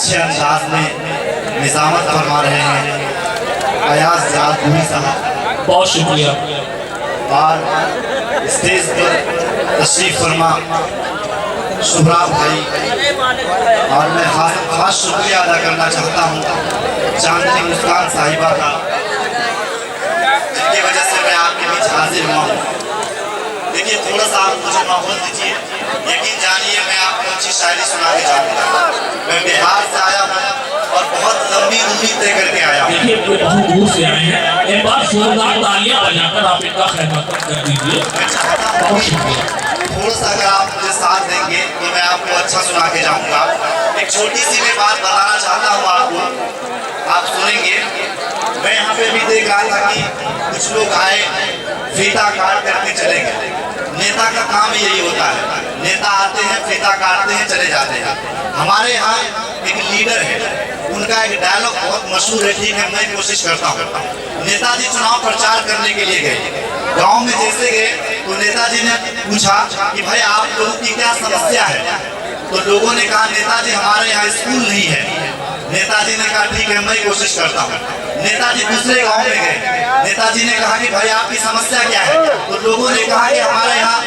अच्छे अंदाज में निजामत फरमा रहे हैं अयाज जादूरी साहब, बहुत शुक्रिया। और स्टेज पर तशरीफ फरमा शुभ्रा भाई, और मैं खास शुक्रिया अदा करना चाहता हूँ चांदनी मुस्कान साहिबा का, जिनकी वजह से मैं आपके बीच हाजिर हुआ हूँ। देखिए, थोड़ा सा आप मुझे माहौल दीजिए, यकीन जानिए मैं आपको अच्छी शायरी सुना के जाऊँगा। मैं बिहार से आया हूँ और बहुत लंबी दूरी तय करके आया हूँ। देखिए, बहुत दूर से आए हैं, एक बार जोरदार तालियां बजाकर आप इनका खैरमकदम कर दीजिए। बहुत शुक्रिया। थोड़ा सा अगर आप मुझे साथ देंगे तो मैं आपको अच्छा सुना के जाऊँगा। एक छोटी सी मैं बात बताना चाहता हूँ आपको, आप सुनेंगे। मैं यहाँ पे भी देख रहा था कि कुछ लोग आए, फीता काट करके चले गए। नेता का काम यही होता है, नेता आते हैं, फीता काटते हैं, चले जाते हैं। हमारे यहाँ एक लीडर है, उनका एक डायलॉग बहुत मशहूर है, ठीक है, मैं कोशिश करता हूँ। नेताजी चुनाव प्रचार करने के लिए गए, गांव में जैसे गए तो नेताजी ने पूछा कि भाई आप लोगों की क्या समस्या है। तो लोगों ने कहा नेताजी हमारे यहाँ स्कूल नहीं है। नेताजी ने कहा ठीक है, मैं कोशिश करता हूँ। नेताजी दूसरे गांव में गए, नेताजी ने कहा कि भाई आपकी समस्या क्या है। तो लोगों ने कहा कि हमारे यहाँ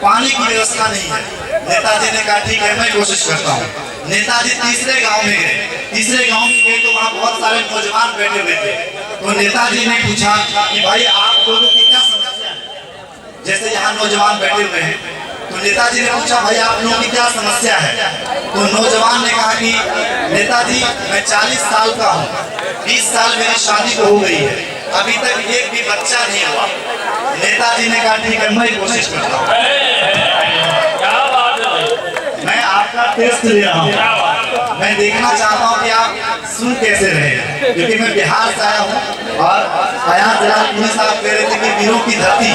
पानी की व्यवस्था नहीं है। नेताजी ने कहा ठीक है, मैं कोशिश करता हूँ। नेताजी तीसरे गांव में गए, तीसरे गांव में गए तो वहाँ बहुत सारे नौजवान बैठे हुए थे। तो नेताजी ने पूछा कि भाई आप लोगों की क्या समस्या है। जैसे यहाँ नौजवान बैठे हुए हैं, तो नेताजी ने पूछा भाई आप लोगों की क्या समस्या है। तो नौजवान ने कहा कि नेताजी मैं 40 साल का हूँ, 20 साल मेरी शादी हो गई है, अभी तक एक भी बच्चा नहीं हुआ। नेताजी ने कहा ठीक है, मैं कोशिश करता हूँ। मैं आपका टेस्ट ले रहा हूँ, मैं देखना चाहता हूँ कि आप सुन कैसे रहे हैं, क्योंकि मैं बिहार से आया हूँ और अयाज जादूरी साहब कह रहे थे कि वीरों की धरती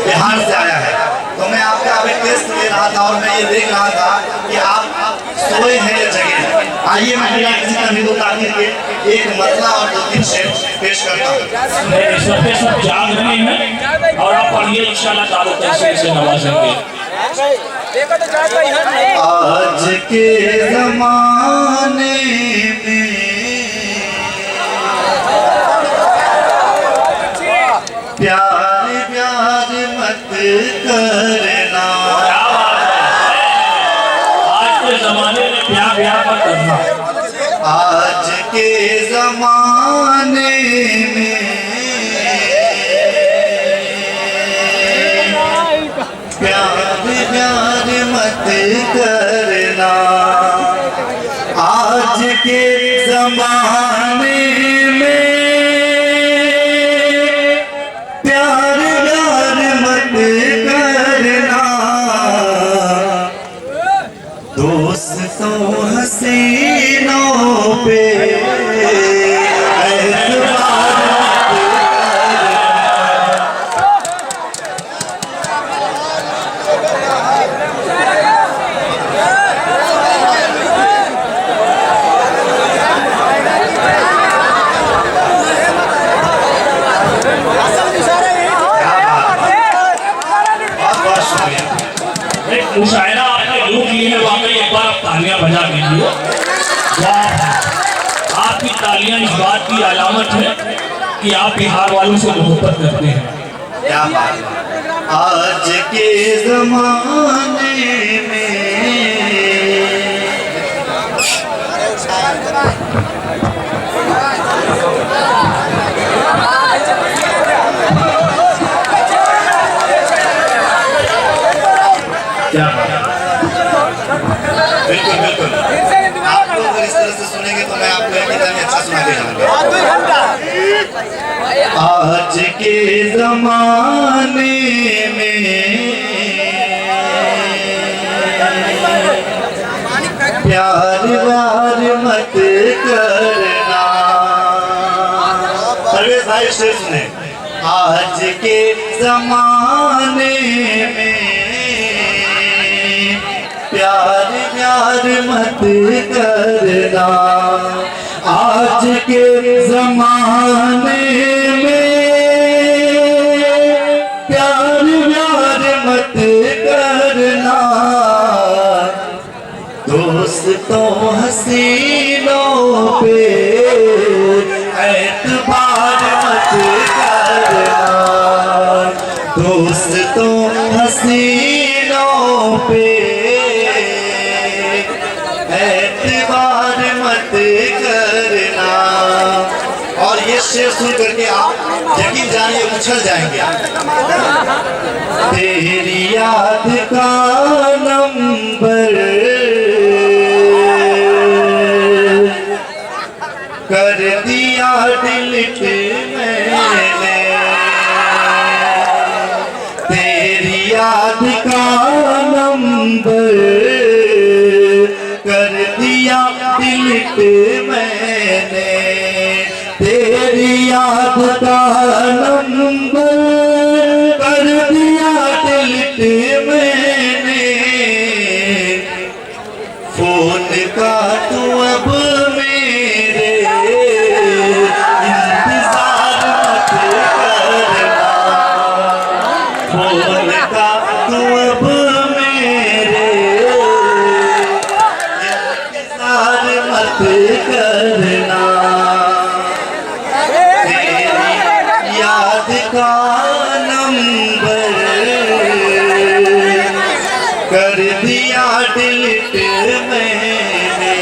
बिहार से आया है। तो मैं आपका अभी टेस्ट ले रहा था और मैं ये देख रहा था कि आप सोए हैं या जगे। आइए मैं बिना किसी का निदो ताकीर के एक मतला और 2-3 शेर पेश करता हूँ। सब जाग रहे हैं और आप पढ़िए, इंशाल्लाह ताला तैसीर से नवाजेंगे। आज के ज़माने में प्यार प्यार मत करना। आज के जमाने में प्यार प्यार मत करना। आज के ज़माने में प्यार प्यार मत करना। आज के ज़माने में प्यार प्यार मत करना। दोस्तों हसीनों पे मुशायरा आपने लूट ली है, वाकई एक बार आप तालियां बजा दीजिए। आपकी तालियां इस बात की अलामत है कि आप बिहार वालों से मोहब्बत करते हैं। क्या बात। आज के ज़माने में क्या बिल्कुल बिल्कुल, आप लोग अगर इस तरह से सुनेंगे तो मैं आपको एक ही अच्छा सुना के जाऊंगा। आज के ज़माने में प्यार व्यार मत करना। परवेश भाई से सुने। आज के ज़माने में प्यार प्यार मत करना। आज के ज़माने में प्यार प्यार मत करना। दोस्तों हसीनों तो हसीनों पे एतबार मत करना। और ये शेर सुन करके आप यकीन जानिए उछल जाएंगे। तेरी याद का नंबर कर दिया डिलीट मैंने, तेरी याद का नंबर कर दिया डिलीट मैंने, तेरी याद का नंबर कर दिया डिलीट मैंने। फोन का तू अब मेरे इंतजार मत करना, फोन का तू अब मेरे इंतजार मत करना। तेरी याद का नंबर कर दिया डिलीट मैंने,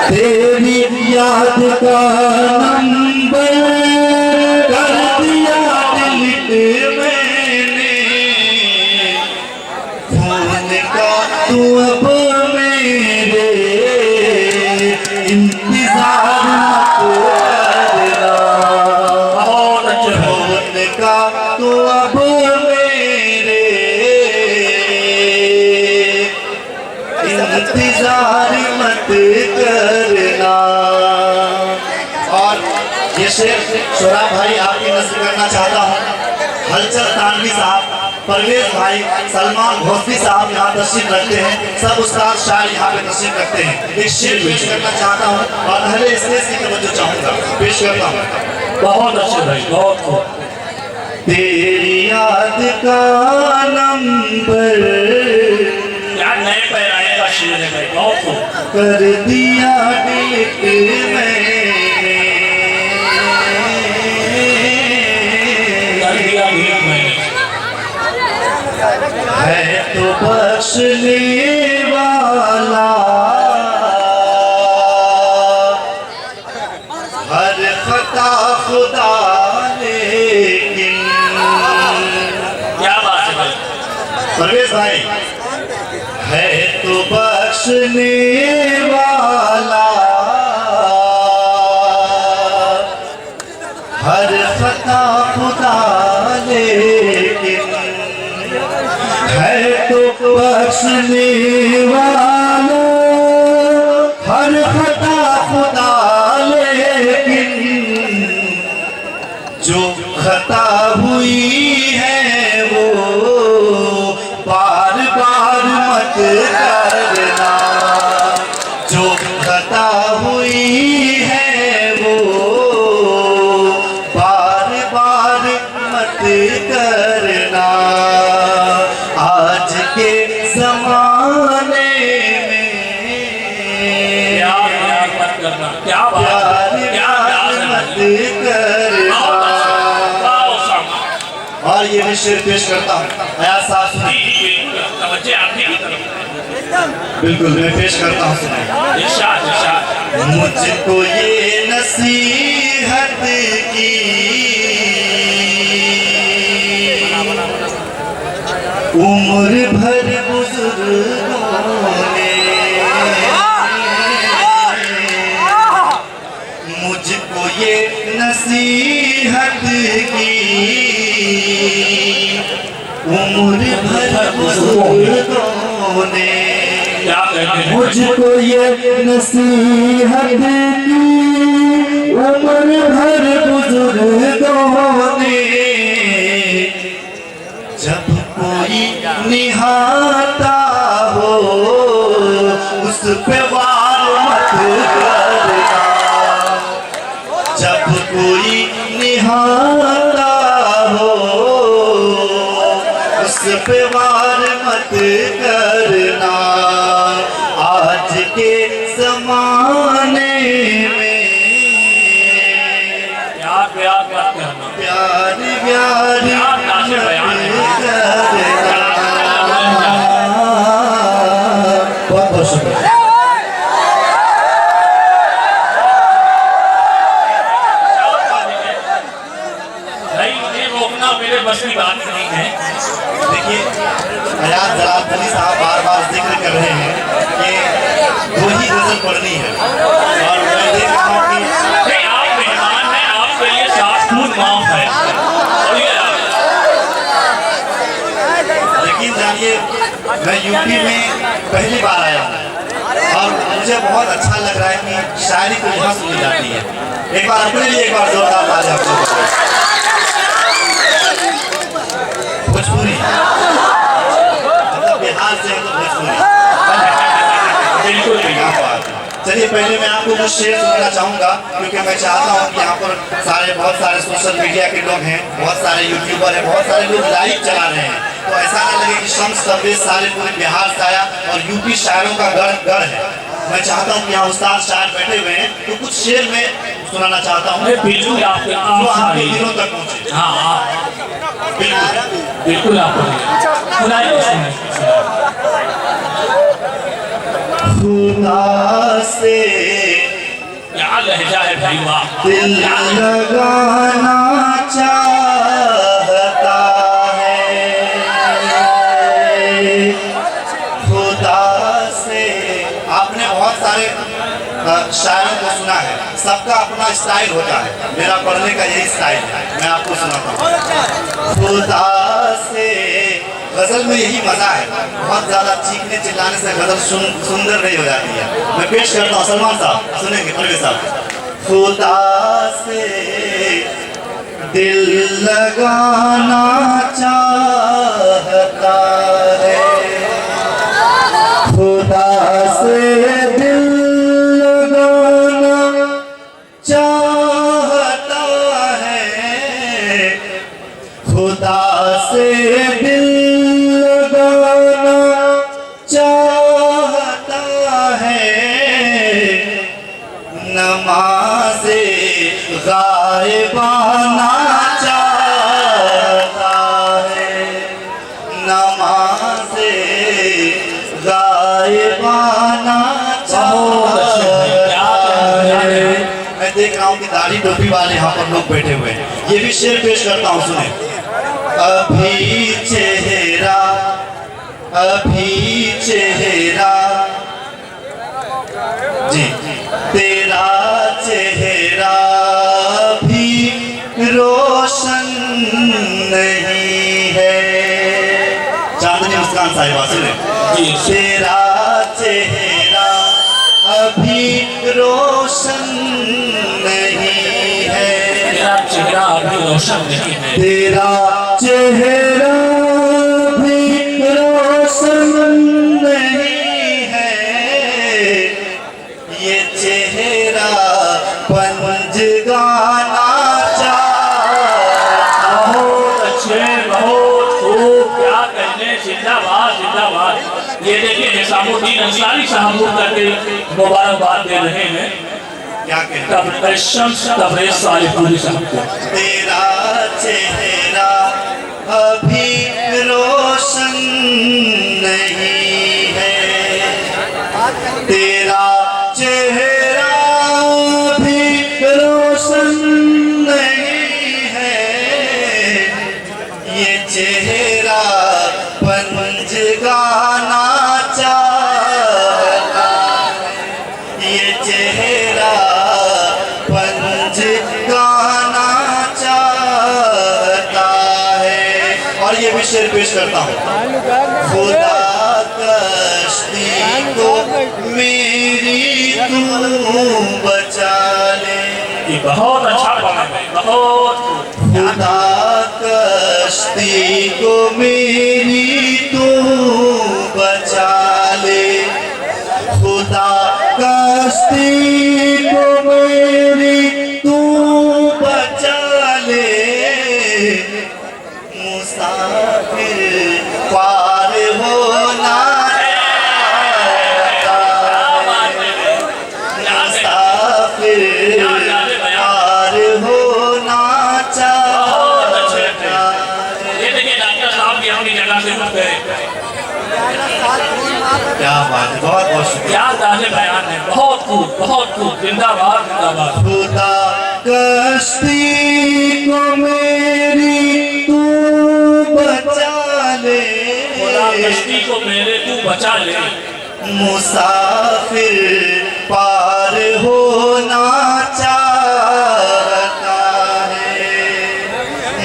तेरी याद का नंबर कर दिया डिलीट मैंने। फोन का तू अब मेरे इंतजार मत करना, फोन का तू अब मेरे इंतजार मत करना। और ये शेर शोरा भाई आपकी नस्ल करना चाहता हूँ। हलचल तानवी साहब, परवेज भाई, सलमान भोसली साहब यहाँ तशरीफ रखते हैं। सब उस्ताद शायर यहाँ पे तशरीफ रखते हैं। एक शेर पेश करना चाहता हूँ और पहले स्टेज की तवज्जो चाहूँगा, पेश करता हूँ। बहुत अच्छे भाई, बहुत खूब। तेरी याद का नंबर यार नए पैर आएगा शेर है भाई, बहुत खूब। कर दिया डिलीट मैंने, कर दिया डिलीट मैंने। है तो बख्शने वाला हर खता खुदा, लेकिन क्या बात है भाई। परवेज भाई, है तो बख्शने वाला हर खता खुदा, लेकिन है तो बख्शने वाला हर खता खुदा, लेकिन जो खता हुई है वो बार बार मत करना, जो खता हुई है वो बार बार मत करना। आज के ज़माने में प्यार मत करना, क्या बात है, क्या प्यार मत करना। और ये भी शेर पेश करता हूँ, आया साफ सुनिए। बिल्कुल मैं पेश करता हूँ, सुनिए। मुझको ये नसीहत की उम्र भर बुजुर्गों ने, मुझको ये नसीहत की उम्र भर बुजुर्गों ने, मुझको ये नसीहत की उम्र भर बुजुर्गों ने। जब कोई निहाता हो उस पे वार मत करना, जब कोई निहाता हो उस पे वार मत करना। आज के ज़माने में प्यार मत करना, प्यारी प्यारी बहुत बहुत शुक्रिया। रोकना मेरे बस की बात नहीं है। देखिए हयात जलाल अली साहब बार बार जिक्र कर रहे हैं कि 2 ही गजल पढ़नी है और मैं देख रहा हूँ कि नहीं, आप मेहमान हैं, आपके लिए 7 फूट माफ है। यकीन जानिए मैं यूपी में पहली बार आया हूँ और मुझे बहुत अच्छा लग रहा है कि शायरी को यहाँ सुनी जाती है। एक बार अपने लिए एक बार जोरदार ताली आप लोगों को। भोजपुरी मतलब बिहार से तो भोजपुरी बिल्कुल चलिए पहले मैं आपको कुछ शेर सुनाना चाहूँगा क्योंकि मैं चाहता हूँ कि यहाँ पर बहुत सारे सोशल मीडिया के लोग हैं, बहुत सारे यूट्यूबर हैं, बहुत सारे लोग लाइव चला रहे हैं, तो ऐसा ना लगे कि शम्स तबरेज़ सारे पूरे बिहार से आया और यूपी शायरों का गढ़ है। मैं चाहता हूँ कि यहाँ उस्ताद शायर बैठे हुए हैं तो कुछ शेर में सुनाना चाहता हूँ बिल्कुल आपके दिलों तक पहुँचे। हाँ बिल्कुल बिल्कुल आप खुदा से क्या लहजा है भाई, वाह। दिल लगाना चाहता है खुदा से। आपने बहुत सारे शायरों को सुना है, सबका अपना स्टाइल होता है, मेरा पढ़ने का यही स्टाइल है, मैं आपको सुनाता हूँ। खुदा से गजल में यही मजा है, बहुत ज्यादा चीखने चिल्लाने से गजल सुंदर नहीं हो जाती है। मैं पेश करता हूँ, सलमान साहब सुनेंगे परवेज साहब। खुदा से दिल लगाना चाहता है खुदा से दिल लगाना चाहता है खुदा से दिल लगाना चाहता है नमाज़े गायबाना चाहता है नमाज़े गायबाना चाहता है। मैं देख रहा हूँ कि दाढ़ी टोपी वाले यहाँ पर लोग बैठे हुए हैं, ये भी शेर पेश करता हूँ, सुने। अभी चेहरा जी तेरा चेहरा भी रोशन नहीं है। चांदनी मुस्कान साहिबा सुने। तेरा चेहरा अभी रोशन नहीं है तेरा चेहरा अभी रोशन नहीं है तेरा चेहरा भी रोशन नहीं है ये चेहरा पंजगाना चाहता। बहुत अच्छे, बहुत खूब, क्या कहने, जिंदाबाद जिंदाबाद। ये देखिए निजामुद्दीन अंसारी साहब करके मुबारकबाद दे रहे हैं। क्या कहते तबरेज़ सालिपूरी साहब को। तेरा चेहरा अभी रोशन नहीं है तेरा चेहरा भी रोशन नहीं है ये चेहरा पंजगाना चाहता ये चेहरा पंजगाना चाहता है। और ये भी शेर पेश करता हूँ। खुदा कश्ती को मेरी तू बचा ले। ये बहुत अच्छा बना है, बहुत। खुदा कश्ती को मेरी तू बचा ले खुदा कश्ती को मेरी तू बचा ले मुसाफिर पार होना मुसाफिर पार होना चाहता कि अपनी जगह से उठ गए। क्या बात है, बहुत बहुत शुक्रिया। क्या अंदाज़े बयान है, बहुत खूब, जिंदाबाद जिंदाबाद। खुदा कश्ती को मेरी तू बचा ले, खुदा कश्ती को मेरे तू बचा ले, मुसाफिर पार होना चाहता है,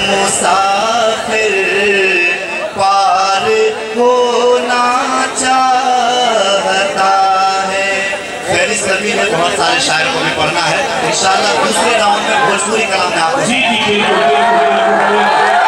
मुसाफिर पार होना चाहता है। खैर इस कवि में बहुत सारे शायरों को भी पढ़ना है इंशाल्लाह। दूसरे राउंड में भोजपुरी कलाम में आपको जी बिल्कुल।